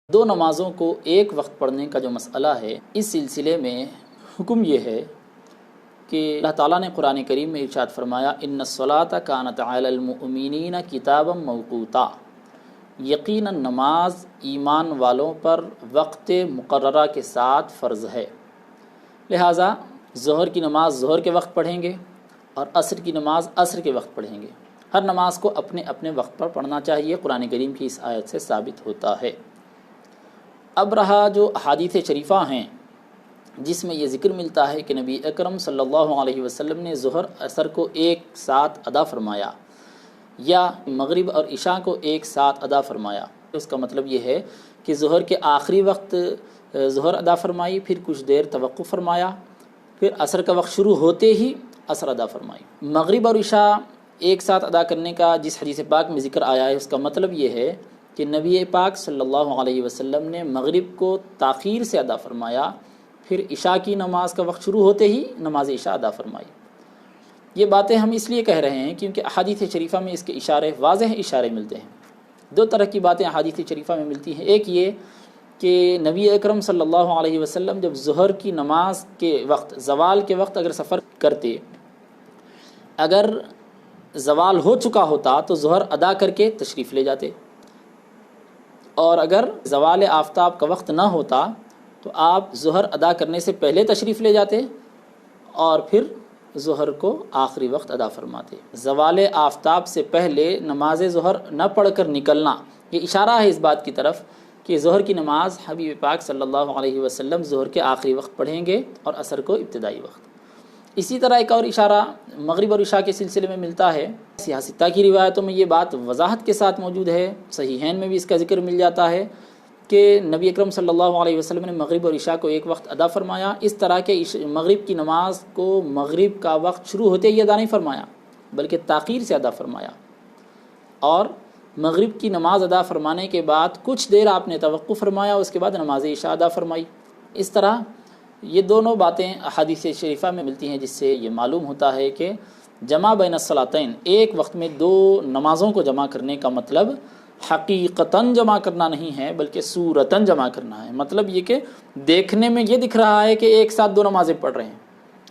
دو نمازوں کو ایک وقت پڑھنے کا جو مسئلہ ہے، اس سلسلے میں حکم یہ ہے کہ اللہ تعالیٰ نے قرآن کریم میں ارشاد فرمایا ان الصلاۃ کانت علی المؤمنین کتابا موقوتا، یقیناً نماز ایمان والوں پر وقت مقررہ کے ساتھ فرض ہے، لہٰذا ظہر کی نماز ظہر کے وقت پڑھیں گے اور عصر کی نماز عصر کے وقت پڑھیں گے۔ ہر نماز کو اپنے اپنے وقت پر پڑھنا چاہیے، قرآن کریم کی اس آیت سے ثابت ہوتا ہے۔ اب رہا جو احادیث شریفہ ہیں جس میں یہ ذکر ملتا ہے کہ نبی اکرم صلی اللہ علیہ وسلم نے ظہر عصر کو ایک ساتھ ادا فرمایا یا مغرب اور عشاء کو ایک ساتھ ادا فرمایا، اس کا مطلب یہ ہے کہ ظہر کے آخری وقت ظہر ادا فرمائی، پھر کچھ دیر توقف فرمایا، پھر عصر کا وقت شروع ہوتے ہی عصر ادا فرمائی۔ مغرب اور عشاء ایک ساتھ ادا کرنے کا جس حدیث پاک میں ذکر آیا ہے، اس کا مطلب یہ ہے کہ نبی پاک صلی اللہ علیہ وسلم نے مغرب کو تاخیر سے ادا فرمایا، پھر عشاء کی نماز کا وقت شروع ہوتے ہی نماز عشاء ادا فرمائی۔ یہ باتیں ہم اس لیے کہہ رہے ہیں کیونکہ احادیث شریفہ میں اس کے اشارے، واضح اشارے ملتے ہیں۔ دو طرح کی باتیں احادیث شریفہ میں ملتی ہیں، ایک یہ کہ نبی اکرم صلی اللہ علیہ وسلم جب ظہر کی نماز کے وقت، زوال کے وقت اگر سفر کرتے، اگر زوال ہو چکا ہوتا تو ظہر ادا کر کے تشریف لے جاتے، اور اگر زوال آفتاب کا وقت نہ ہوتا تو آپ ظہر ادا کرنے سے پہلے تشریف لے جاتے اور پھر ظہر کو آخری وقت ادا فرماتے۔ زوال آفتاب سے پہلے نماز ظہر نہ پڑھ کر نکلنا، یہ اشارہ ہے اس بات کی طرف کہ ظہر کی نماز حبیب پاک صلی اللہ علیہ وسلم ظہر کے آخری وقت پڑھیں گے اور عصر کو ابتدائی وقت۔ اسی طرح ایک اور اشارہ مغرب اور عشاء کے سلسلے میں ملتا ہے، سیاستہ کی روایتوں میں یہ بات وضاحت کے ساتھ موجود ہے، صحیحین میں بھی اس کا ذکر مل جاتا ہے کہ نبی اکرم صلی اللہ علیہ وسلم نے مغرب اور عشاء کو ایک وقت ادا فرمایا، اس طرح کہ مغرب کی نماز کو مغرب کا وقت شروع ہوتے ہی ادا نہیں فرمایا بلکہ تاخیر سے ادا فرمایا، اور مغرب کی نماز ادا فرمانے کے بعد کچھ دیر آپ نے توقف فرمایا، اس کے بعد نماز عشاء ادا فرمائی۔ اس طرح یہ دونوں باتیں احادیث شریفہ میں ملتی ہیں، جس سے یہ معلوم ہوتا ہے کہ جمع بین الصلاتین، ایک وقت میں دو نمازوں کو جمع کرنے کا مطلب حقیقتاً جمع کرنا نہیں ہے بلکہ صورتاً جمع کرنا ہے۔ مطلب یہ کہ دیکھنے میں یہ دکھ رہا ہے کہ ایک ساتھ دو نمازیں پڑھ رہے ہیں،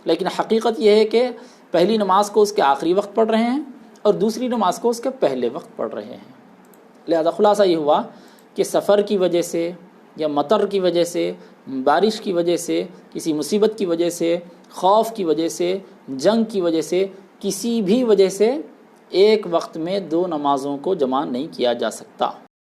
لیکن حقیقت یہ ہے کہ پہلی نماز کو اس کے آخری وقت پڑھ رہے ہیں اور دوسری نماز کو اس کے پہلے وقت پڑھ رہے ہیں۔ لہذا خلاصہ یہ ہوا کہ سفر کی وجہ سے یا مطر کی وجہ سے، بارش کی وجہ سے، کسی مصیبت کی وجہ سے، خوف کی وجہ سے، جنگ کی وجہ سے، کسی بھی وجہ سے ایک وقت میں دو نمازوں کو جمع نہیں کیا جا سکتا۔